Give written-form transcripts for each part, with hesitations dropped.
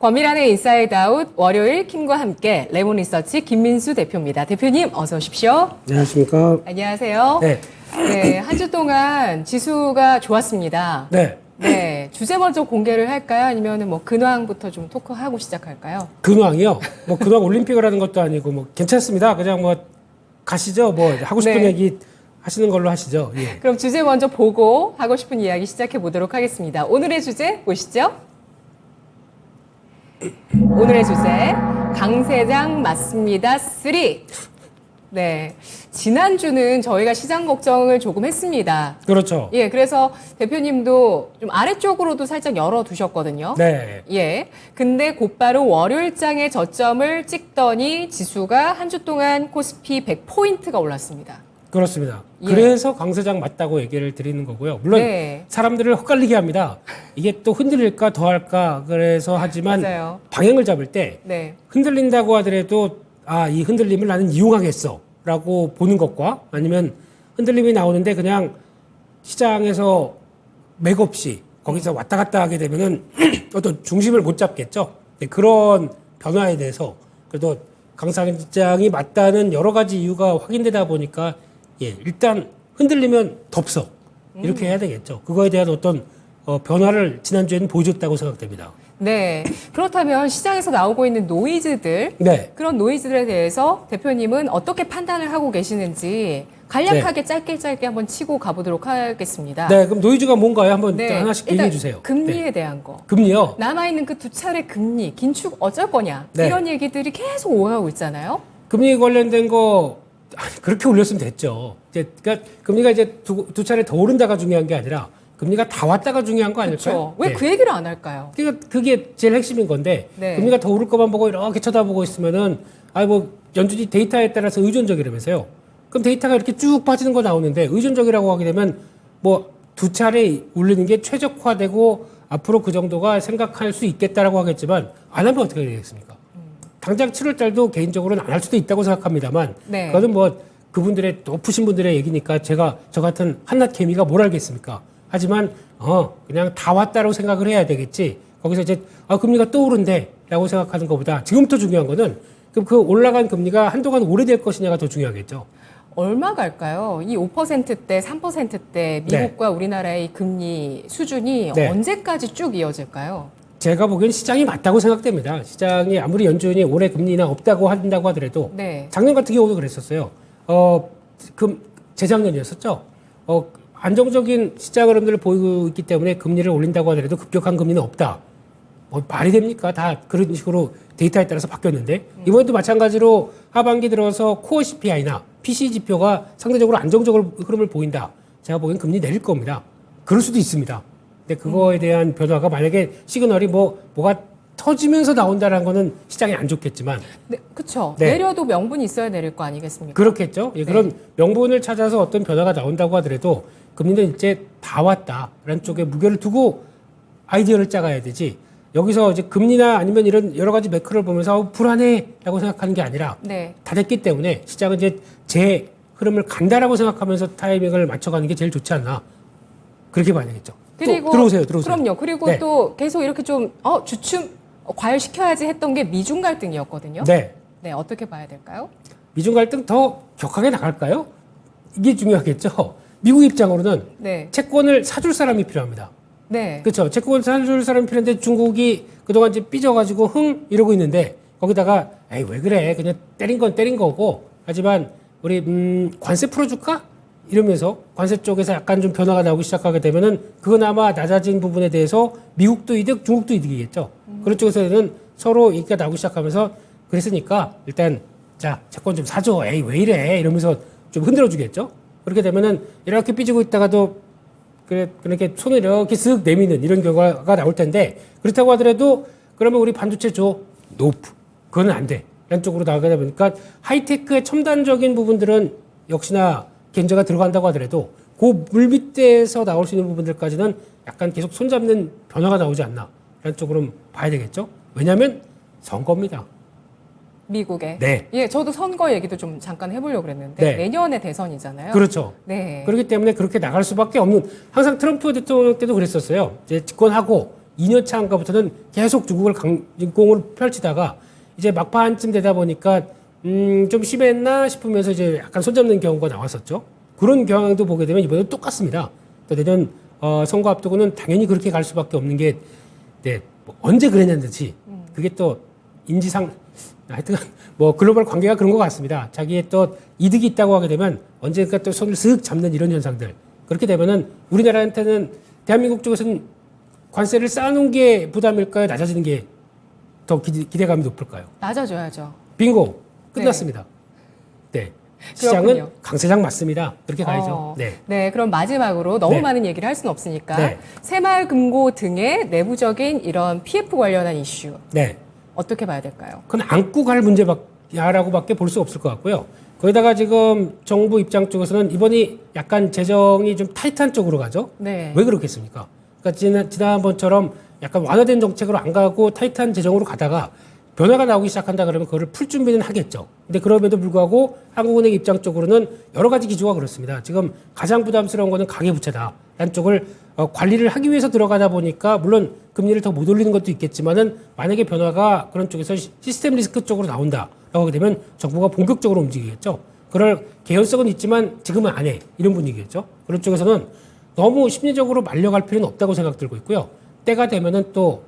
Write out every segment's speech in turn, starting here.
권미란의 인사이드 아웃 월요일 킴과 함께 레몬 리서치 김민수 대표입니다. 대표님 어서 오십시오. 안녕하십니까. 안녕하세요. 네. 네, 한 주 동안 지수가 좋았습니다. 네. 네, 주제 먼저 공개를 할까요? 아니면 뭐 근황부터 좀 토크하고 시작할까요? 근황이요? 뭐 근황 올림픽을 하는 것도 아니고 뭐 괜찮습니다. 그냥 뭐 가시죠. 뭐 하고 싶은 네. 얘기 하시는 걸로 하시죠. 예. 그럼 주제 먼저 보고 하고 싶은 이야기 시작해 보도록 하겠습니다. 오늘의 주제 보시죠. 오늘의 주제 강세장 맞습니다. 3. 네, 지난주는 저희가 시장 걱정을 조금 했습니다. 그렇죠. 예, 그래서 대표님도 좀 아래쪽으로도 살짝 열어두셨거든요. 네. 예, 근데 곧바로 월요일장에 저점을 찍더니 지수가 한 주 동안 코스피 100포인트가 올랐습니다. 그렇습니다. 예. 그래서 강세장 맞다고 얘기를 드리는 거고요. 물론 네. 사람들을 헛갈리게 합니다. 이게 또 흔들릴까 더 할까 그래서 하지만 맞아요. 방향을 잡을 때 네. 흔들린다고 하더라도 아, 이 흔들림을 나는 이용하겠어 라고 보는 것과 아니면 흔들림이 나오는데 그냥 시장에서 맥없이 거기서 왔다 갔다 하게 되면은 어떤 중심을 못 잡겠죠. 네, 그런 변화에 대해서 그래도 강사장이 맞다는 여러 가지 이유가 확인되다 보니까 예, 일단 흔들리면 덥석 이렇게 해야 되겠죠. 그거에 대한 어떤 변화를 지난주에는 보여줬다고 생각됩니다. 네. 그렇다면 시장에서 나오고 있는 노이즈들, 네. 그런 노이즈들에 대해서 대표님은 어떻게 판단을 하고 계시는지 간략하게 짧게 한번 치고 가보도록 하겠습니다. 네, 그럼 노이즈가 뭔가요? 한번 네. 일단 하나씩 일단 얘기해 주세요. 금리에 네. 대한 거. 금리요? 남아있는 그 두 차례 금리, 긴축 어쩔 거냐. 네. 이런 얘기들이 계속 오가고 있잖아요. 금리 관련된 거 아니, 그렇게 올렸으면 됐죠. 이제 그러니까 금리가 이제 두 차례 더 오른다가 중요한 게 아니라 금리가 다 왔다가 중요한 거 아닐까요? 그렇죠. 왜 그 얘기를 안 할까요? 그러니까 그게 제일 핵심인 건데 네. 금리가 더 오를 것만 보고 이렇게 쳐다보고 있으면은 뭐 연준이 데이터에 따라서 의존적이라면서요. 그럼 데이터가 이렇게 쭉 빠지는 거 나오는데 의존적이라고 하게 되면 뭐 두 차례 올리는 게 최적화되고 앞으로 그 정도가 생각할 수 있겠다라고 하겠지만 안 하면 어떻게 되겠습니까? 당장 7월 달도 개인적으로는 안 할 수도 있다고 생각합니다만 네. 그거는 뭐 그분들의 높으신 분들의 얘기니까 제가 저 같은 한낱 개미가 뭘 알겠습니까? 하지만 그냥 다 왔다라고 생각을 해야 되겠지. 거기서 이제 금리가 또 오른대라고 생각하는 것보다 지금부터 중요한 거는 그럼 그 올라간 금리가 한동안 오래될 것이냐가 더 중요하겠죠. 얼마 갈까요? 이 5%대, 3%대 미국과 우리나라의 이 금리 수준이 네. 언제까지 쭉 이어질까요? 제가 보기엔 시장이 맞다고 생각됩니다. 시장이 아무리 연준이 올해 금리나 없다고 한다고 하더라도 네. 작년 같은 경우도 그랬었어요. 재작년이었었죠. 안정적인 시장 흐름들을 보이고 있기 때문에 금리를 올린다고 하더라도 급격한 금리는 없다. 뭐 말이 됩니까? 다 그런 식으로 데이터에 따라서 바뀌었는데 이번에도 마찬가지로 하반기 들어서 코어 CPI나 PC 지표가 상대적으로 안정적으로 흐름을 보인다. 제가 보기엔 금리 내릴 겁니다. 그럴 수도 있습니다. 근데 그거에 대한 변화가 만약에 시그널이 뭐가 터지면서 나온다는 거는 시장에 안 좋겠지만 네, 그렇죠. 네. 내려도 명분이 있어야 내릴 거 아니겠습니까? 그렇겠죠. 예, 그런 명분을 찾아서 어떤 변화가 나온다고 하더라도 금리는 이제 다 왔다라는 쪽에 무게를 두고 아이디어를 짜가야 되지. 여기서 이제 금리나 아니면 이런 여러 가지 매크로를 보면서 불안해라고 생각하는 게 아니라 네. 다 됐기 때문에 시장은 이제 제 흐름을 간다라고 생각하면서 타이밍을 맞춰가는 게 제일 좋지 않나. 그렇게 봐야 되겠죠. 그리고 들어오세요. 그럼요. 그리고 네. 또 계속 이렇게 좀 주춤 과열시켜야지 했던 게 미중 갈등이었거든요. 네. 네, 어떻게 봐야 될까요? 미중 갈등 더 격하게 나갈까요? 이게 중요하겠죠. 미국 입장으로는 네. 채권을 사줄 사람이 필요합니다. 네. 그렇죠. 채권을 사줄 사람이 필요한데 중국이 그동안 이제 삐져가지고 이러고 있는데 거기다가 에이 왜 그래 그냥 때린 건 때린 거고 하지만 우리 관세 풀어줄까? 이러면서 관세 쪽에서 약간 좀 변화가 나오기 시작하게 되면은 그건 아마 낮아진 부분에 대해서 미국도 이득, 중국도 이득이겠죠. 그런 쪽에서는 서로 얘기가 나오기 시작하면서 그랬으니까 일단 자 채권 좀 사줘. 에이 왜 이래 이러면서 좀 흔들어주겠죠. 그렇게 되면은 이렇게 삐지고 있다가도 그렇게 손을 이렇게 쓱 내미는 이런 결과가 나올 텐데 그렇다고 하더라도 그러면 우리 반도체 줘. 노프. 그거는 안 돼. 이런 쪽으로 나가다 보니까 하이테크의 첨단적인 부분들은 역시나 견제가 들어간다고 하더라도 그 물밑에서 나올 수 있는 부분들까지는 약간 계속 손잡는 변화가 나오지 않나. 이런 쪽으로 봐야 되겠죠. 왜냐하면 선거입니다. 미국에. 네. 예, 저도 선거 얘기도 좀 잠깐 해보려고 그랬는데 네. 내년에 대선이잖아요. 그렇죠. 네. 그렇기 때문에 그렇게 나갈 수밖에 없는 항상 트럼프 대통령 때도 그랬었어요. 이제 집권하고 2년 차인가부터는 계속 중국을 강공을 펼치다가 이제 막판쯤 되다 보니까 좀 심했나 싶으면서 이제 약간 손잡는 경우가 나왔었죠. 그런 경향도 보게 되면 이번에도 똑같습니다. 또 내년 선거 앞두고는 당연히 그렇게 갈 수밖에 없는 게 네, 뭐 언제 그랬냐든지 그게 또 인지상 하여튼 뭐 글로벌 관계가 그런 것 같습니다. 자기의 또 이득이 있다고 하게 되면 언젠가 또 손을 쓱 잡는 이런 현상들. 그렇게 되면은 우리나라한테는 대한민국 쪽에서는 관세를 쌓아놓은 게 부담일까요? 낮아지는 게 더 기대감이 높을까요? 낮아져야죠. 빙고 끝났습니다. 네. 시장은 그렇군요. 강세장 맞습니다. 그렇게 가야죠. 네. 네, 그럼 마지막으로 너무 네. 많은 얘기를 할 수는 없으니까 네. 새마을금고 등의 내부적인 이런 PF 관련한 이슈 네. 어떻게 봐야 될까요? 그건 안고 갈 문제라고밖에 볼 수 없을 것 같고요. 거기다가 지금 정부 입장 쪽에서는 이번이 약간 재정이 좀 타이트한 쪽으로 가죠. 네. 왜 그렇겠습니까? 그러니까 지난번처럼 약간 완화된 정책으로 안 가고 타이트한 재정으로 가다가 변화가 나오기 시작한다 그러면 그거를 풀 준비는 하겠죠. 근데 그럼에도 불구하고 한국은행 입장 쪽으로는 여러 가지 기조가 그렇습니다. 지금 가장 부담스러운 거는 가계부채다. 라는 쪽을 관리를 하기 위해서 들어가다 보니까 물론 금리를 더 못 올리는 것도 있겠지만은 만약에 변화가 그런 쪽에서 시스템 리스크 쪽으로 나온다라고 하게 되면 정부가 본격적으로 움직이겠죠. 그럴 개연성은 있지만 지금은 안 해. 이런 분위기겠죠. 그런 쪽에서는 너무 심리적으로 말려갈 필요는 없다고 생각 들고 있고요. 때가 되면은 또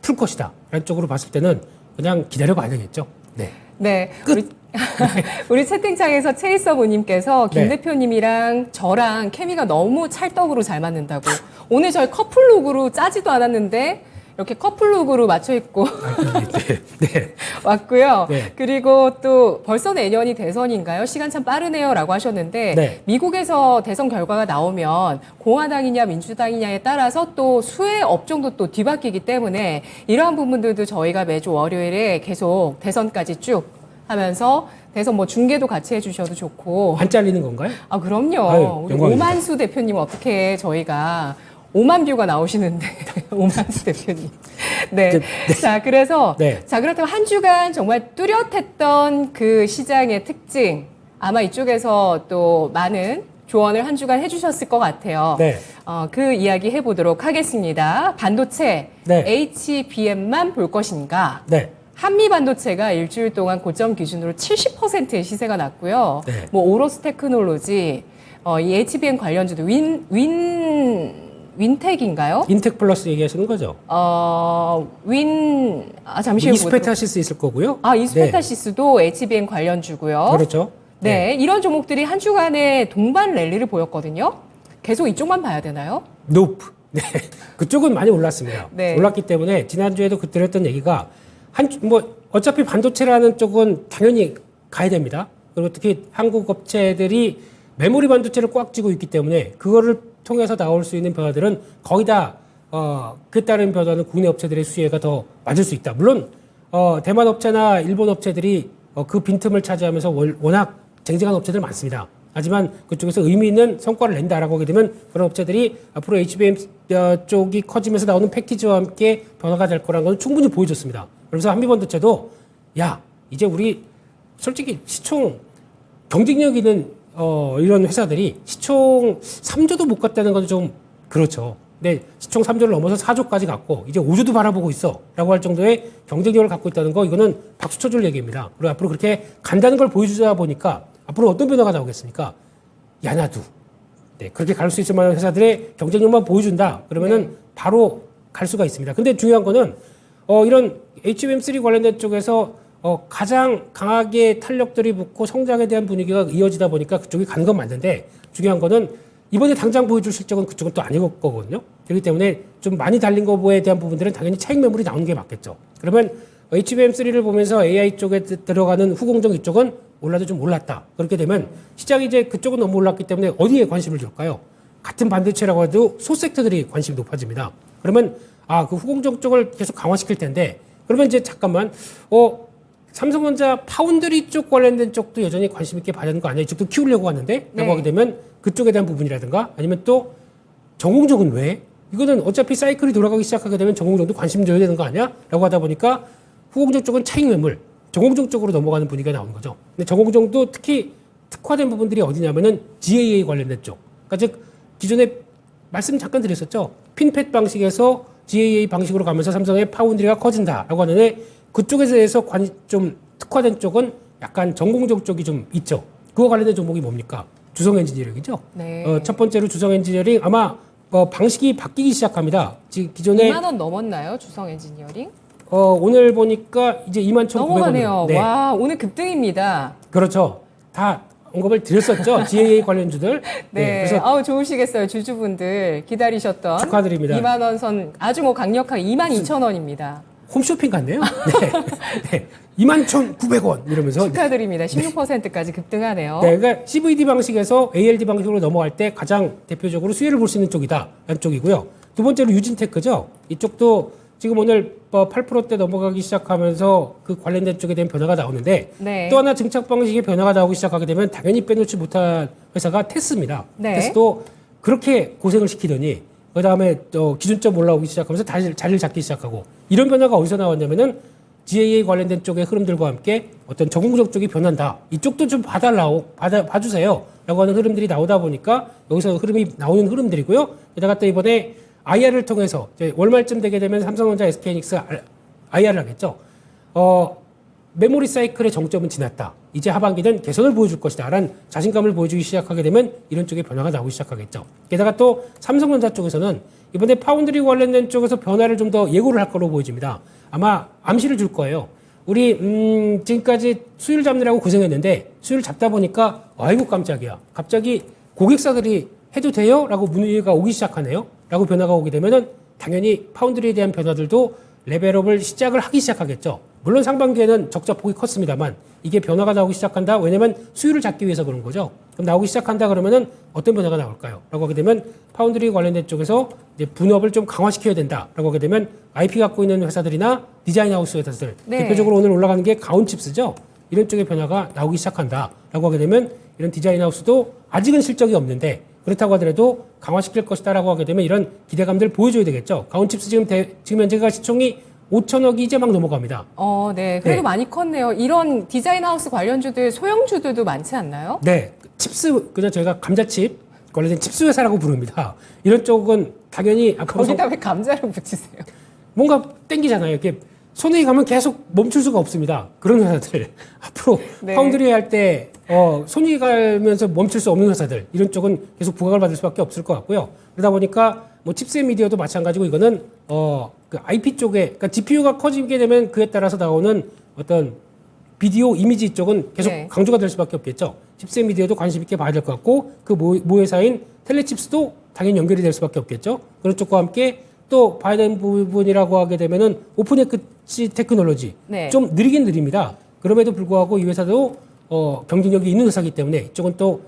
풀 것이다. 라는 쪽으로 봤을 때는 그냥 기다려봐야 되겠죠. 네. 네. 끝. 우리 채팅창에서 체이서부님께서 김 네. 대표님이랑 저랑 케미가 너무 찰떡으로 잘 맞는다고. 오늘 저희 커플룩으로 짜지도 않았는데 이렇게 커플룩으로 맞춰 입고 네. 네. 왔고요. 네. 그리고 또 벌써 내년이 대선인가요? 시간 참 빠르네요라고 하셨는데 네. 미국에서 대선 결과가 나오면 공화당이냐 민주당이냐에 따라서 또 수혜 업종도 또 뒤바뀌기 때문에 이러한 부분들도 저희가 매주 월요일에 계속 대선까지 쭉 하면서 대선 뭐 중계도 같이 해주셔도 좋고. 안 잘리는 건가요? 아 그럼요. 아유, 우리 영광입니다. 오만수 대표님 어떻게 저희가 5만 뷰가 나오시는데 오만수 대표님. 네. 자 그래서 네. 자 그렇다면 한 주간 정말 뚜렷했던 그 시장의 특징 아마 이쪽에서 또 많은 조언을 한 주간 해주셨을 것 같아요. 네. 그 이야기 해보도록 하겠습니다. 반도체 네. HBM만 볼 것인가? 네. 한미 반도체가 일주일 동안 고점 기준으로 70%의 시세가 났고요. 네. 뭐 오로스 테크놀로지, 이 HBM 관련주도 윈텍인가요? 인텍 플러스 얘기하시는 거죠? 잠시만요. 이스페타시스 있을 거고요. 이스페타시스도 HBM 관련주고요. 그렇죠. 네, 이런 종목들이 한 주간에 동반 랠리를 보였거든요. 계속 이쪽만 봐야 되나요? 노프. 네. 그쪽은 많이 올랐습니다. 네. 올랐기 때문에 지난주에도 그 드렸던 얘기가 어차피 반도체라는 쪽은 당연히 가야 됩니다. 그리고 특히 한국 업체들이 메모리 반도체를 꽉 쥐고 있기 때문에 그거를 통해서 나올 수 있는 변화들은 거의 다 그에 따른 변화는 국내 업체들의 수혜가 더 맞을 수 있다. 물론 대만 업체나 일본 업체들이 그 빈틈을 차지하면서 워낙 쟁쟁한 업체들 많습니다. 하지만 그쪽에서 의미 있는 성과를 낸다라고 하게 되면 그런 업체들이 앞으로 HBM 쪽이 커지면서 나오는 패키지와 함께 변화가 될 거라는 건 충분히 보여줬습니다. 그래서 한미반도체도 야 이제 우리 솔직히 시총 경쟁력 있는 이런 회사들이 시총 3조도 못 갔다는 건 좀 그렇죠. 근데 시총 3조를 넘어서 4조까지 갔고 이제 5조도 바라보고 있어 라고 할 정도의 경쟁력을 갖고 있다는 거 이거는 박수 쳐줄 얘기입니다. 그리고 앞으로 그렇게 간다는 걸 보여주다 보니까 앞으로 어떤 변화가 나오겠습니까? 야나두. 네, 그렇게 갈 수 있을 만한 회사들의 경쟁력만 보여준다. 그러면은 바로 갈 수가 있습니다. 근데 중요한 거는 이런 HBM3 관련된 쪽에서 가장 강하게 탄력들이 붙고 성장에 대한 분위기가 이어지다 보니까 그쪽이 가는 건 맞는데 중요한 거는 이번에 당장 보여줄 실적은 그쪽은 또 아닐 거거든요. 그렇기 때문에 좀 많이 달린 거에 대한 부분들은 당연히 차익 매물이 나오는 게 맞겠죠. 그러면 HBM3를 보면서 AI 쪽에 들어가는 후공정 이쪽은 올라도 좀 올랐다. 그렇게 되면 시장이 이제 그쪽은 너무 올랐기 때문에 어디에 관심을 줄까요? 같은 반도체라고 해도 소섹터들이 관심이 높아집니다. 그러면 그 후공정 쪽을 계속 강화시킬 텐데 그러면 이제 잠깐만 삼성전자 파운드리 쪽 관련된 쪽도 여전히 관심 있게 봐야 되는 거 아니야? 이쪽도 키우려고 하는데? 라고 하게 되면 그쪽에 대한 부분이라든가 아니면 또 전공정은 왜? 이거는 어차피 사이클이 돌아가기 시작하게 되면 전공정도 관심 줘야 되는 거 아니야? 라고 하다 보니까 후공정 쪽은 차익 매물, 전공정 쪽으로 넘어가는 분위기가 나오는 거죠. 근데 전공정도 특히 특화된 부분들이 어디냐면은 GAA 관련된 쪽. 그러니까 즉 기존에 말씀 잠깐 드렸었죠. 핀팻 방식에서 GAA 방식으로 가면서 삼성의 파운드리가 커진다라고 하는데 그쪽에 대해서 좀 특화된 쪽은 약간 전공적 쪽이 좀 있죠. 그거 관련된 종목이 뭡니까? 주성 엔지니어링이죠. 네. 첫 번째로 주성 엔지니어링 아마 방식이 바뀌기 시작합니다. 기존에 2만 원 넘었나요? 주성 엔지니어링? 오늘 보니까 이제 21,900원. 넘어가네요. 네. 와, 오늘 급등입니다. 그렇죠. 다 언급을 드렸었죠. GAA 관련주들. 네. 그래서 아우, 좋으시겠어요. 주주분들 기다리셨던. 축하드립니다. 2만 원 선 아주 뭐 강력하게 22,000원입니다. 홈쇼핑 같네요. 네. 네. 21,900원 이러면서. 축하드립니다. 16%까지 급등하네요. 네, 그러니까 CVD 방식에서 ALD 방식으로 넘어갈 때 가장 대표적으로 수혜를 볼 수 있는 쪽이다. 라는 쪽이고요. 두 번째로 유진테크죠. 이쪽도 지금 오늘 8%대 넘어가기 시작하면서 그 관련된 쪽에 대한 변화가 나오는데 네. 또 하나 증착 방식의 변화가 나오기 시작하게 되면 당연히 빼놓지 못한 회사가 테스입니다. 네. 테스도 그렇게 고생을 시키더니 그 다음에 또 기준점 올라오기 시작하면서 다시 자리를 잡기 시작하고 이런 변화가 어디서 나왔냐면은 GAA 관련된 쪽의 흐름들과 함께 어떤 적응적 쪽이 변한다. 이쪽도 좀 봐주세요. 라고 하는 흐름들이 나오다 보니까 여기서 흐름이 나오는 흐름들이고요. 게다가 또 이번에 IR을 통해서 이제 월말쯤 되게 되면 삼성전자, SK하이닉스 IR을 하겠죠. 메모리 사이클의 정점은 지났다. 이제 하반기는 개선을 보여줄 것이다. 라는 자신감을 보여주기 시작하게 되면 이런 쪽의 변화가 나오기 시작하겠죠. 게다가 또 삼성전자 쪽에서는 이번에 파운드리 관련된 쪽에서 변화를 좀 더 예고를 할 거로 보여집니다. 아마 암시를 줄 거예요. 우리 지금까지 수율 잡느라고 고생했는데 수율 잡다 보니까 아이고 깜짝이야. 갑자기 고객사들이 해도 돼요? 라고 문의가 오기 시작하네요. 라고 변화가 오게 되면은 당연히 파운드리에 대한 변화들도 레벨업을 시작을 하기 시작하겠죠. 물론 상반기에는 적자 폭이 컸습니다만 이게 변화가 나오기 시작한다. 왜냐면 수율을 잡기 위해서 그런 거죠. 그럼 나오기 시작한다 그러면은 어떤 변화가 나올까요? 라고 하게 되면 파운드리 관련된 쪽에서 이제 분업을 좀 강화시켜야 된다. 라고 하게 되면 IP 갖고 있는 회사들이나 디자인 하우스 회사들 네. 대표적으로 오늘 올라가는 게 가온칩스죠. 이런 쪽의 변화가 나오기 시작한다. 라고 하게 되면 이런 디자인 하우스도 아직은 실적이 없는데 그렇다고 하더라도 강화시킬 것이다라고 하게 되면 이런 기대감들 보여줘야 되겠죠. 가온칩스 지금 현재가 시총이 5천억이 이제 막 넘어갑니다. 네. 그래도 네. 많이 컸네요. 이런 디자인 하우스 관련주들, 소형주들도 많지 않나요? 네. 칩스, 그냥 저희가 감자칩 관련된 칩스 회사라고 부릅니다. 이런 쪽은 당연히 앞으로 거기다 왜 감자를 붙이세요? 뭔가 땡기잖아요. 이렇게 손에 가면 계속 멈출 수가 없습니다. 그런 회사들. 앞으로 네. 파운드리 할 때, 손이 가면서 멈출 수 없는 회사들. 이런 쪽은 계속 부각을 받을 수밖에 없을 것 같고요. 그러다 보니까 뭐 칩스의 미디어도 마찬가지고 이거는, 그 IP 쪽에, 그러니까 GPU가 커지게 되면 그에 따라서 나오는 어떤 비디오 이미지 쪽은 계속 네. 강조가 될 수밖에 없겠죠. 칩스의 미디어도 관심 있게 봐야 될 것 같고, 그 모회사인 텔레칩스도 당연히 연결이 될 수밖에 없겠죠. 그런 쪽과 함께 또 봐야 되는 부분이라고 하게 되면은 오픈엑시 테크놀로지 네. 좀 느리긴 느립니다. 그럼에도 불구하고 이 회사도 경쟁력이 있는 회사이기 때문에 이쪽은 또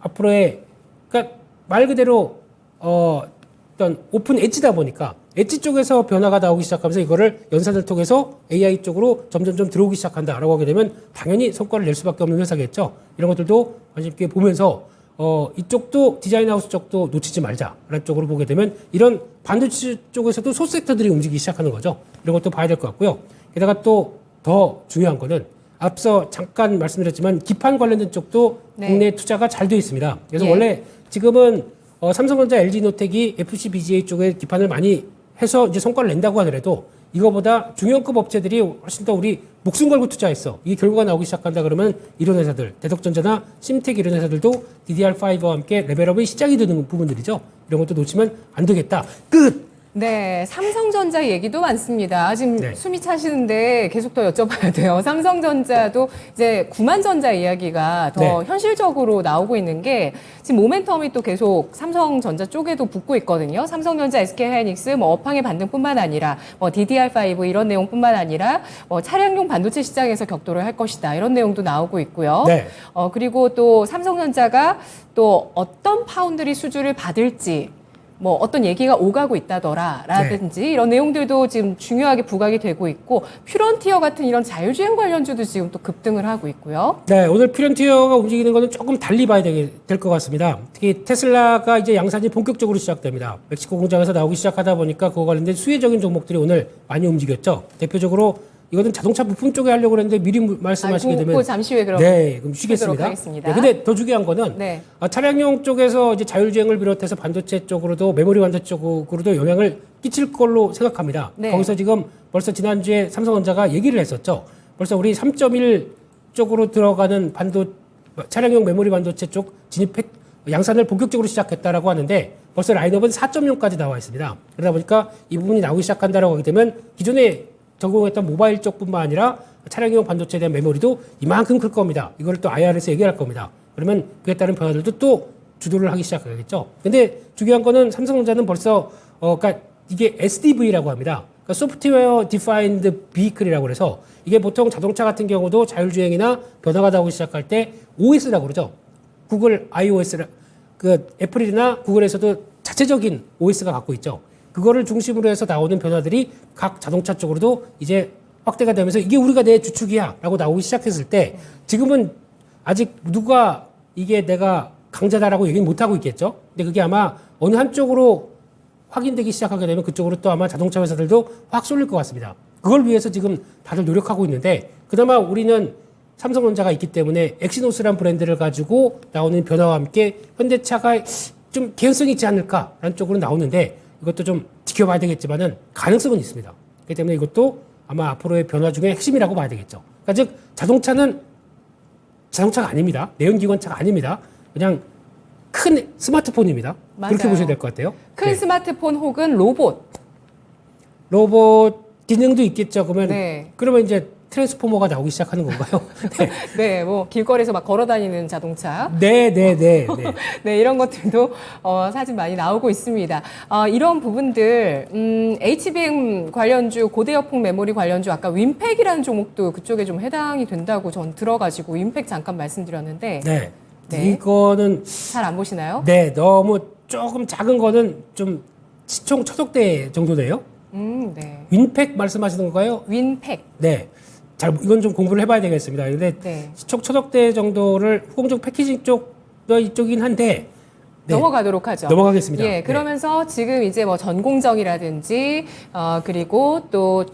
앞으로의 그러니까 말 그대로 어떤 오픈 엣지다 보니까 엣지 쪽에서 변화가 나오기 시작하면서 이거를 연산을 통해서 AI 쪽으로 점점점 들어오기 시작한다라고 하게 되면 당연히 성과를 낼 수밖에 없는 회사겠죠. 이런 것들도 관심 있게 보면서 이쪽도 디자인 하우스 쪽도 놓치지 말자라는 쪽으로 보게 되면 이런 반도체 쪽에서도 소섹터들이 움직이기 시작하는 거죠. 이런 것도 봐야 될 것 같고요. 게다가 또 더 중요한 거는 앞서 잠깐 말씀드렸지만 기판 관련된 쪽도 네. 국내 투자가 잘 되어 있습니다. 그래서 예. 원래 지금은 삼성전자, LG노텍이 FCBGA 쪽에 기판을 많이 해서 이제 성과를 낸다고 하더라도 이거보다 중형급 업체들이 훨씬 더 우리 목숨 걸고 투자했어. 이 결과가 나오기 시작한다 그러면 이런 회사들, 대덕전자나 심텍 이런 회사들도 DDR5와 함께 레벨업의 시작이 되는 부분들이죠. 이런 것도 놓치면 안 되겠다. 끝! 네, 삼성전자 얘기도 많습니다. 지금 네. 숨이 차시는데 계속 더 여쭤봐야 돼요. 삼성전자도 이제 구만전자 이야기가 더 네. 현실적으로 나오고 있는 게 지금 모멘텀이 또 계속 삼성전자 쪽에도 붙고 있거든요. 삼성전자, SK하이닉스 뭐 업황의 반등뿐만 아니라 뭐 DDR5 이런 내용뿐만 아니라 뭐 차량용 반도체 시장에서 격돌을 할 것이다. 이런 내용도 나오고 있고요. 네. 그리고 또 삼성전자가 또 어떤 파운드리 수주를 받을지 뭐 어떤 얘기가 오가고 있다더라라든지 이런 내용들도 지금 중요하게 부각이 되고 있고 퓨런티어 같은 이런 자율주행 관련주도 지금 또 급등을 하고 있고요. 네, 오늘 퓨런티어가 움직이는 거는 조금 달리 봐야 될 것 같습니다. 특히 테슬라가 이제 양산이 본격적으로 시작됩니다. 멕시코 공장에서 나오기 시작하다 보니까 그거 관련된 수혜적인 종목들이 오늘 많이 움직였죠. 대표적으로 이거는 자동차 부품 쪽에 하려고 그랬는데 미리 말씀하시게 되면 그거 잠시 후에 그럼 네, 그럼 쉬겠습니다. 하겠습니다. 네, 근데 더 중요한 거는 네. 차량용 쪽에서 이제 자율주행을 비롯해서 반도체 쪽으로도 메모리 반도체 쪽으로도 영향을 끼칠 걸로 생각합니다. 네. 거기서 지금 벌써 지난주에 삼성전자가 얘기를 했었죠. 벌써 우리 3.1 쪽으로 들어가는 차량용 메모리 반도체 쪽 양산을 본격적으로 시작했다라고 하는데 벌써 라인업은 4.0까지 나와 있습니다. 그러다 보니까 이 부분이 나오기 시작한다라고 하게 되면 기존에 전공했던 모바일 쪽뿐만 아니라 차량용 반도체에 대한 메모리도 이만큼 클 겁니다. 이걸 또 IR에서 얘기할 겁니다. 그러면 그에 따른 변화들도 또 주도를 하기 시작하겠죠. 근데 중요한 거는 삼성전자는 벌써 그러니까 이게 SDV라고 합니다. 그러니까 소프트웨어 디파인드 비클이라고 그래서 이게 보통 자동차 같은 경우도 자율주행이나 변화가 나오기 시작할 때 OS라고 그러죠. 구글 iOS라 애플이나 구글에서도 자체적인 OS가 갖고 있죠. 그거를 중심으로 해서 나오는 변화들이 각 자동차 쪽으로도 이제 확대가 되면서 이게 우리가 내 주축이야 라고 나오기 시작했을 때 지금은 아직 누가 이게 내가 강자다라고 얘기는 못하고 있겠죠. 근데 그게 아마 어느 한쪽으로 확인되기 시작하게 되면 그쪽으로 또 아마 자동차 회사들도 확 쏠릴 것 같습니다. 그걸 위해서 지금 다들 노력하고 있는데 그나마 우리는 삼성전자가 있기 때문에 엑시노스라는 브랜드를 가지고 나오는 변화와 함께 현대차가 좀 개연성이 있지 않을까라는 쪽으로 나오는데 이것도 좀 지켜봐야 되겠지만은 가능성은 있습니다. 그렇기 때문에 이것도 아마 앞으로의 변화 중에 핵심이라고 봐야 되겠죠. 그러니까 즉 자동차는 자동차가 아닙니다. 내연기관차가 아닙니다. 그냥 큰 스마트폰입니다. 맞아요. 그렇게 보셔야 될 것 같아요. 큰 네. 스마트폰 혹은 로봇. 기능도 있겠죠. 그러면 이제 트랜스포머가 나오기 시작하는 건가요? 네. 네, 뭐 길거리에서 막 걸어다니는 자동차. 네. 네, 이런 것들도 사진 많이 나오고 있습니다. 이런 부분들, HBM 관련주, 고대역폭 메모리 관련주, 아까 윈팩이라는 종목도 그쪽에 좀 해당이 된다고 전 들어가지고 윈팩 잠깐 말씀드렸는데. 네. 네. 이거는 잘 안 보시나요? 네, 너무 조금 작은 거는 좀 시총 초속대 정도네요. 네. 윈팩 말씀하시는 건가요? 윈팩. 네. 이건 좀 공부를 해봐야 되겠습니다. 근데 네. 시총 초속대 정도를 후공정 패키징 쪽도 이쪽이긴 한데 네. 넘어가도록 하죠. 넘어가겠습니다. 예, 그러면서 지금 이제 뭐 전공정이라든지 그리고 또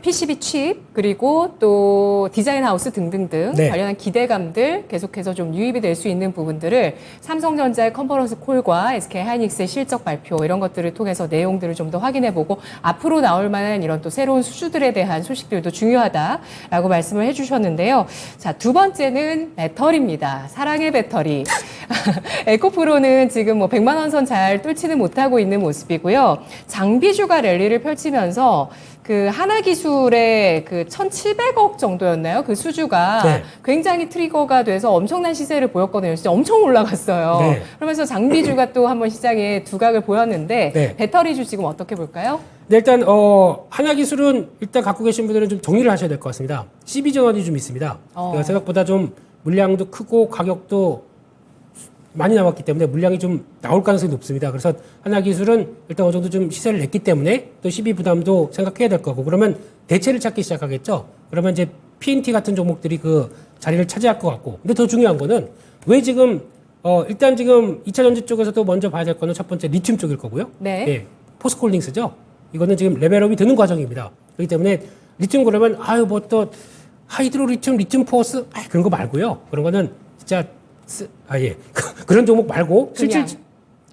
PCB 칩 그리고 또 디자인 하우스 등등등 네. 관련한 기대감들 계속해서 좀 유입이 될 수 있는 부분들을 삼성전자의 컨퍼런스 콜과 SK 하이닉스의 실적 발표 이런 것들을 통해서 내용들을 좀 더 확인해 보고 앞으로 나올 만한 이런 또 새로운 수주들에 대한 소식들도 중요하다라고 말씀을 해 주셨는데요. 자, 두 번째는 배터리입니다. 사랑의 배터리. 에코프로는 지금 뭐 100만 원 선 잘 뚫지는 못하고 있는 모습이고요. 장비주가 랠리를 펼치면서 그 하나기술의 그 1,700억 정도였나요? 그 수주가 네. 굉장히 트리거가 돼서 엄청난 시세를 보였거든요. 진짜 엄청 올라갔어요. 네. 그러면서 장비주가 또 한번 시장에 두각을 보였는데 네. 배터리주 지금 어떻게 볼까요? 네, 일단 하나기술은 일단 갖고 계신 분들은 좀 정리를 하셔야 될 것 같습니다. CB 전환이 좀 있습니다. 그러니까 생각보다 좀 물량도 크고 가격도 많이 나왔기 때문에 물량이 좀 나올 가능성이 높습니다. 그래서 하나기술은 일단 어느 정도 좀 시세를 냈기 때문에 또 시비 부담도 생각해야 될 거고 그러면 대체를 찾기 시작하겠죠. 그러면 이제 PNT 같은 종목들이 그 자리를 차지할 것 같고 근데 더 중요한 거는 왜 지금 일단 지금 2차 전지 쪽에서도 먼저 봐야 될 거는 첫 번째 리튬 쪽일 거고요. 네. 예, 포스코홀딩스죠. 이거는 지금 레벨업이 되는 과정입니다. 그렇기 때문에 리튬 그러면 뭐 또 하이드로 리튬 포스 그런 거 말고요. 그런 거는 진짜 그런 종목 말고 실질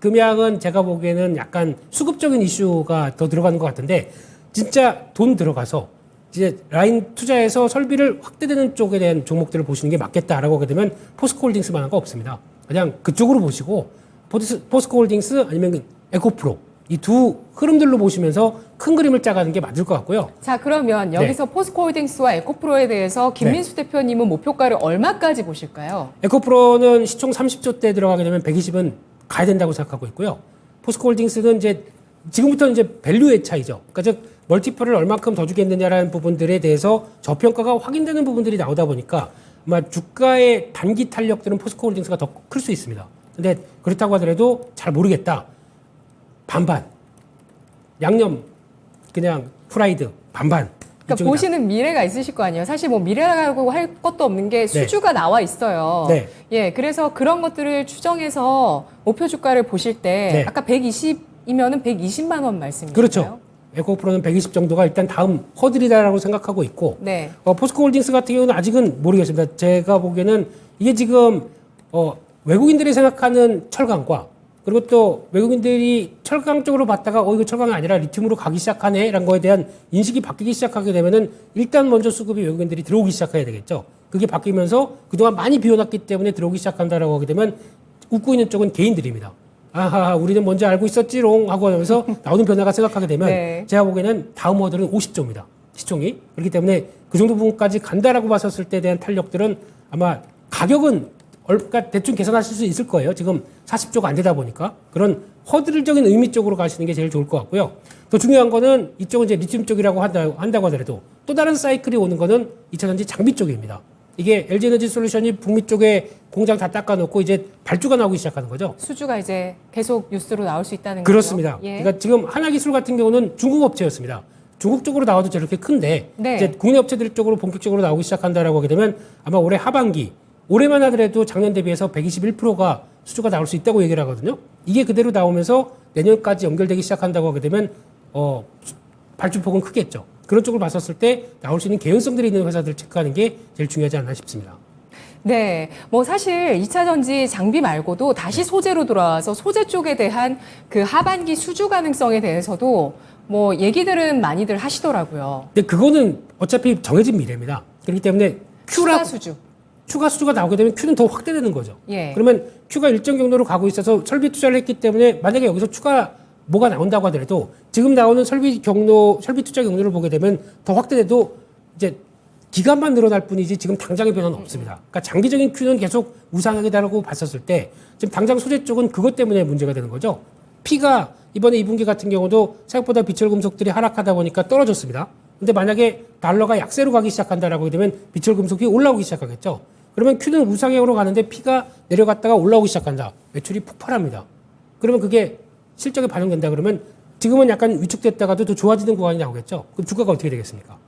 금양은 제가 보기에는 약간 수급적인 이슈가 더 들어가는 것 같은데 진짜 돈 들어가서 이제 라인 투자해서 설비를 확대되는 쪽에 대한 종목들을 보시는 게 맞겠다라고 하게 되면 포스코홀딩스만한 거 없습니다. 그냥 그쪽으로 보시고 포스코홀딩스 아니면 에코프로 이 두 흐름들로 보시면서 큰 그림을 짜가는 게 맞을 것 같고요. 자, 그러면 여기서 포스코홀딩스와 에코프로에 대해서 김민수 대표님은 목표가를 얼마까지 보실까요? 에코프로는 시총 30조대 들어가게 되면 120은 가야 된다고 생각하고 있고요. 포스코홀딩스는 이제 지금부터 이제 밸류의 차이죠. 그러니까 즉 멀티플을 얼마큼 더 주겠느냐라는 부분들에 대해서 저평가가 확인되는 부분들이 나오다 보니까 아마 주가의 단기 탄력들은 포스코홀딩스가 더 클 수 있습니다. 근데 그렇다고 하더라도 잘 모르겠다. 반반. 양념 그냥 프라이드 반반. 그러니까 이쪽이다. 보시는 미래가 있으실 거 아니에요. 사실 뭐 미래라고 할 것도 없는 게 수주가 나와 있어요. 네. 예, 그래서 그런 것들을 추정해서 목표 주가를 보실 때 네. 아까 120이면은 120만 원 말씀이시죠? 그렇죠. 에코프로는 120 정도가 일단 다음 허들이다라고 생각하고 있고 네. 포스코홀딩스 같은 경우는 아직은 모르겠습니다. 제가 보기에는 이게 지금 외국인들이 생각하는 철강과 그리고 또 외국인들이 철강 쪽으로 봤다가 이거 철강이 아니라 리튬으로 가기 시작하네라는 거에 대한 인식이 바뀌기 시작하게 되면은 일단 먼저 수급이 외국인들이 들어오기 시작해야 되겠죠. 그게 바뀌면서 그동안 많이 비워놨기 때문에 들어오기 시작한다라고 하게 되면 웃고 있는 쪽은 개인들입니다. 아하, 우리는 먼저 알고 있었지롱 하고 하면서 나오는 변화가 생각하게 되면 네. 제가 보기에는 다음 허들은 50조입니다. 시총이. 그렇기 때문에 그 정도 부분까지 간다라고 봤었을 때에 대한 탄력들은 아마 가격은 그러니까 대충 계산하실 수 있을 거예요. 지금 40조가 안 되다 보니까. 그런 허들적인 의미 쪽으로 가시는 게 제일 좋을 것 같고요. 더 중요한 거는 이쪽은 이제 리튬 쪽이라고 한다고 하더라도 또 다른 사이클이 오는 거는 2차전지 장비 쪽입니다. 이게 LG에너지 솔루션이 북미 쪽에 공장 다 닦아놓고 이제 발주가 나오기 시작하는 거죠. 수주가 이제 계속 뉴스로 나올 수 있다는 거죠. 그렇습니다. 예. 그러니까 지금 하나기술 같은 경우는 중국 업체였습니다. 중국 쪽으로 나와도 저렇게 큰데 네. 이제 국내 업체들 쪽으로 본격적으로 나오기 시작한다라고 하게 되면 아마 올해 하반기 올해만 하더라도 작년 대비해서 121%가 수주가 나올 수 있다고 얘기를 하거든요. 이게 그대로 나오면서 내년까지 연결되기 시작한다고 하게 되면 발주폭은 크겠죠. 그런 쪽을 봤었을 때 나올 수 있는 개연성들이 있는 회사들을 체크하는 게 제일 중요하지 않나 싶습니다. 네, 뭐 사실 2차 전지 장비 말고도 다시 소재로 돌아와서 소재 쪽에 대한 그 하반기 수주 가능성에 대해서도 뭐 얘기들은 많이들 하시더라고요. 근데 그거는 어차피 정해진 미래입니다. 그렇기 때문에 추가 수주. 추가 수주가 나오게 되면 Q는 더 확대되는 거죠. 예. 그러면 Q가 일정 경로로 가고 있어서 설비 투자를 했기 때문에 만약에 여기서 추가 뭐가 나온다고 하더라도 지금 나오는 설비 투자 경로를 보게 되면 더 확대돼도 이제 기간만 늘어날 뿐이지 지금 당장의 변화는 없습니다. 그러니까 장기적인 Q는 계속 우상하게다라고 봤었을 때 지금 당장 소재 쪽은 그것 때문에 문제가 되는 거죠. P가 이번에 2분기 같은 경우도 생각보다 비철 금속들이 하락하다 보니까 떨어졌습니다. 근데 만약에 달러가 약세로 가기 시작한다라고 되면 비철 금속이 올라오기 시작하겠죠. 그러면 Q는 우상향으로 가는데 P가 내려갔다가 올라오기 시작한다. 매출이 폭발합니다. 그러면 그게 실적에 반영된다 그러면 지금은 약간 위축됐다가도 더 좋아지는 구간이 나오겠죠. 그럼 주가가 어떻게 되겠습니까?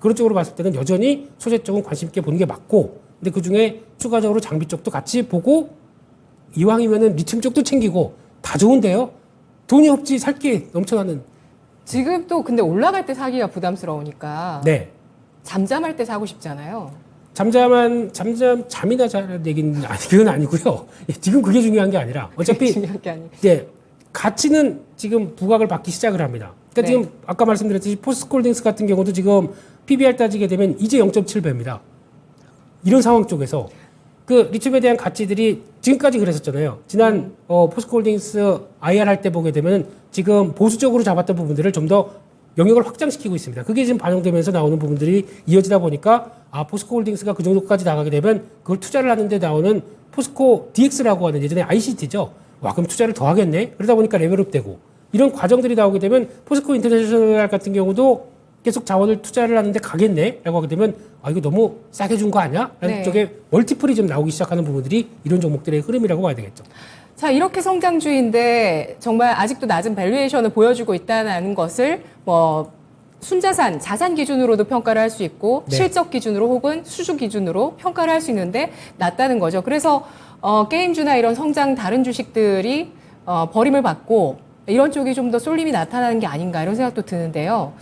그런 쪽으로 봤을 때는 여전히 소재 쪽은 관심 있게 보는 게 맞고 근데 그중에 추가적으로 장비 쪽도 같이 보고 이왕이면은 리튬 쪽도 챙기고 다 좋은데요. 돈이 없지 살 게 넘쳐나는. 지금 또 근데 올라갈 때 사기가 부담스러우니까 네. 잠잠할 때 사고 싶잖아요. 잠이나 자는 얘기는 그건 아니고요. 지금 그게 중요한 게 아니라 어차피 중요한 게 아니고. 예, 가치는 지금 부각을 받기 시작을 합니다. 그러니까 네. 지금 아까 말씀드렸듯이 포스코홀딩스 같은 경우도 지금 PBR 따지게 되면 이제 0.7배입니다. 이런 상황 쪽에서 그 리튬에 대한 가치들이 지금까지 그랬었잖아요. 지난 포스코홀딩스 IR 할 때 보게 되면 지금 보수적으로 잡았던 부분들을 좀 더 영역을 확장시키고 있습니다. 그게 지금 반영되면서 나오는 부분들이 이어지다 보니까 포스코홀딩스가 그 정도까지 나가게 되면 그걸 투자를 하는데 나오는 포스코 DX라고 하는 예전에 ICT죠. 와, 그럼 투자를 더 하겠네? 그러다 보니까 레벨업 되고 이런 과정들이 나오게 되면 포스코 인터내셔널 같은 경우도 계속 자원을 투자를 하는데 가겠네? 라고 하게 되면 이거 너무 싸게 준 거 아니야? 라는 네. 쪽에 멀티플이 좀 나오기 시작하는 부분들이 이런 종목들의 흐름이라고 봐야 되겠죠. 자, 이렇게 성장주인데 정말 아직도 낮은 밸류에이션을 보여주고 있다는 것을 뭐 순자산, 자산 기준으로도 평가를 할 수 있고 네. 실적 기준으로 혹은 수주 기준으로 평가를 할 수 있는데 낮다는 거죠. 그래서 게임주나 이런 성장 다른 주식들이 버림을 받고 이런 쪽이 좀 더 쏠림이 나타나는 게 아닌가 이런 생각도 드는데요.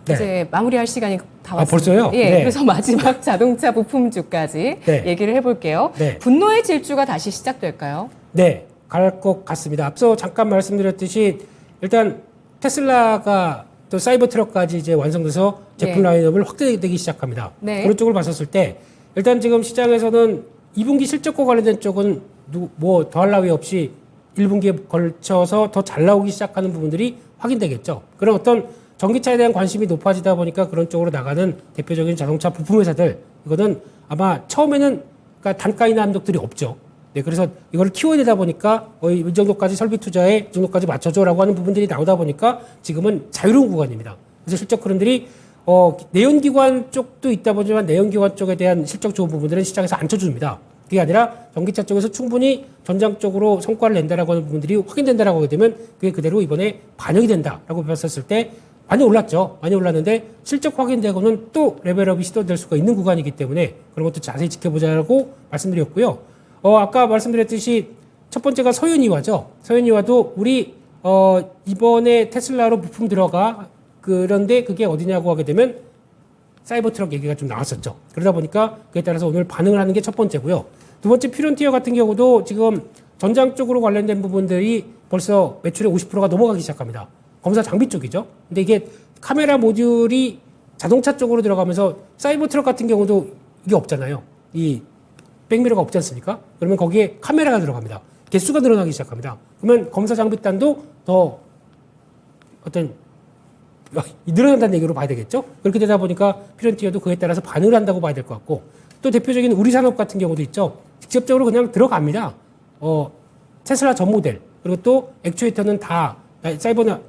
네. 이제 마무리할 시간이 다 왔습니다. 벌써요? 예, 네. 그래서 마지막 자동차 부품주까지 네. 얘기를 해볼게요. 네. 분노의 질주가 다시 시작될까요? 네, 갈 것 같습니다. 앞서 잠깐 말씀드렸듯이 일단 테슬라가 또 사이버 트럭까지 이제 완성돼서 제품 네. 라인업을 확대되기 시작합니다. 네. 그런 쪽을 봤었을 때 일단 지금 시장에서는 2분기 실적과 관련된 쪽은 뭐 더할 나위 없이 1분기에 걸쳐서 더 잘 나오기 시작하는 부분들이 확인되겠죠. 그런 어떤 전기차에 대한 관심이 높아지다 보니까 그런 쪽으로 나가는 대표적인 자동차 부품 회사들 이거는 아마 처음에는 그러니까 단가이나 함덕들이 없죠. 네, 그래서 이거를 키워내다 보니까 이 정도까지 설비 투자에 이 정도까지 맞춰줘라고 하는 부분들이 나오다 보니까 지금은 자유로운 구간입니다. 그래서 실적 흐름들이 내연기관 쪽도 있다 보지만 내연기관 쪽에 대한 실적 좋은 부분들은 시장에서 안 쳐줍니다. 그게 아니라 전기차 쪽에서 충분히 전장 쪽으로 성과를 낸다라고 하는 부분들이 확인된다라고 하게 되면 그게 그대로 이번에 반영이 된다라고 봤었을 때 많이 올랐죠. 많이 올랐는데 실적 확인되고는 또 레벨업이 시도될 수가 있는 구간이기 때문에 그런 것도 자세히 지켜보자고 말씀드렸고요. 아까 말씀드렸듯이 첫 번째가 서윤이와죠. 서윤이와도 우리 이번에 테슬라로 부품 들어가 그런데 그게 어디냐고 하게 되면 사이버 트럭 얘기가 좀 나왔었죠. 그러다 보니까 그에 따라서 오늘 반응을 하는 게 첫 번째고요. 두 번째 퓨런티어 같은 경우도 지금 전장 쪽으로 관련된 부분들이 벌써 매출의 50%가 넘어가기 시작합니다. 검사 장비 쪽이죠. 근데 이게 카메라 모듈이 자동차 쪽으로 들어가면서 사이버 트럭 같은 경우도 이게 없잖아요. 이 백미러가 없지 않습니까? 그러면 거기에 카메라가 들어갑니다. 개수가 늘어나기 시작합니다. 그러면 검사 장비단도 더 어떤 늘어난다는 얘기로 봐야 되겠죠? 그렇게 되다 보니까 퓨런티어도 그에 따라서 반응을 한다고 봐야 될 것 같고, 또 대표적인 우리 산업 같은 경우도 있죠. 직접적으로 그냥 들어갑니다. 테슬라 전 모델, 그리고 또 액추에이터는 다 사이버나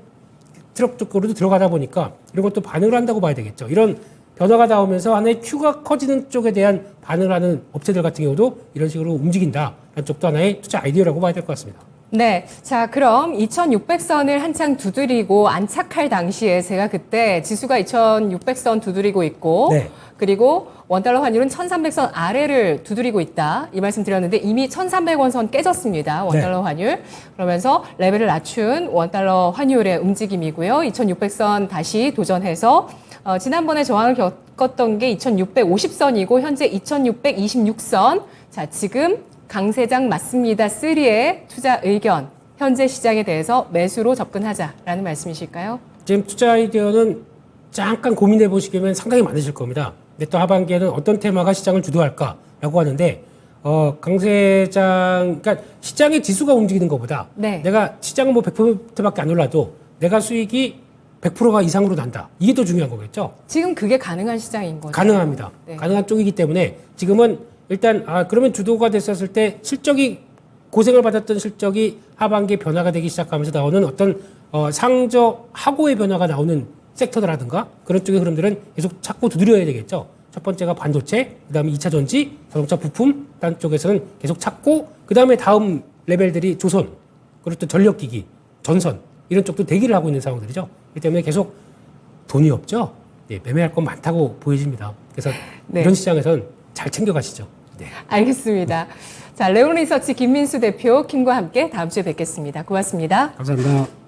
트럭 쪽으로도 들어가다 보니까 이런 것도 반응을 한다고 봐야 되겠죠. 이런 변화가 나오면서 하나의 큐가 커지는 쪽에 대한 반응을 하는 업체들 같은 경우도 이런 식으로 움직인다라는 쪽도 하나의 투자 아이디어라고 봐야 될 것 같습니다. 네. 자, 그럼 2600선을 한창 두드리고 안착할 당시에 제가 그때 지수가 2600선 두드리고 있고, 네. 그리고 원달러 환율은 1300선 아래를 두드리고 있다. 이 말씀 드렸는데 이미 1300원 선 깨졌습니다. 원달러 환율. 그러면서 레벨을 낮춘 원달러 환율의 움직임이고요. 2600선 다시 도전해서 지난번에 저항을 겪었던 게 2650선이고 현재 2626선. 자, 지금 강세장 맞습니다. 3의 투자 의견. 현재 시장에 대해서 매수로 접근하자라는 말씀이실까요? 지금 투자 아이디어는 잠깐 고민해 보시면 상당히 많으실 겁니다. 근데 또 하반기에는 어떤 테마가 시장을 주도할까라고 하는데 강세장, 그러니까 시장의 지수가 움직이는 것보다 네. 내가 시장은 뭐 100%밖에 안 올라도 내가 수익이 100%가 이상으로 난다. 이게 더 중요한 거겠죠. 지금 그게 가능한 시장인 거죠? 가능합니다. 네. 가능한 쪽이기 때문에 지금은 일단 그러면 주도가 됐었을 때 실적이 고생을 받았던 실적이 하반기에 변화가 되기 시작하면서 나오는 어떤 상저하고의 변화가 나오는 섹터라든가 그런 쪽의 흐름들은 계속 찾고 두드려야 되겠죠. 첫 번째가 반도체, 그다음에 2차 전지, 자동차 부품 단 쪽에서는 계속 찾고 그다음에 다음 레벨들이 조선, 그리고 또 전력기기, 전선 이런 쪽도 대기를 하고 있는 상황들이죠. 그렇기 때문에 계속 돈이 없죠. 네, 매매할 건 많다고 보여집니다. 그래서 네. 이런 시장에서는 잘 챙겨가시죠. 네. 알겠습니다. 자, 레온 리서치 김민수 대표 킴과 함께 다음 주에 뵙겠습니다. 고맙습니다. 감사합니다.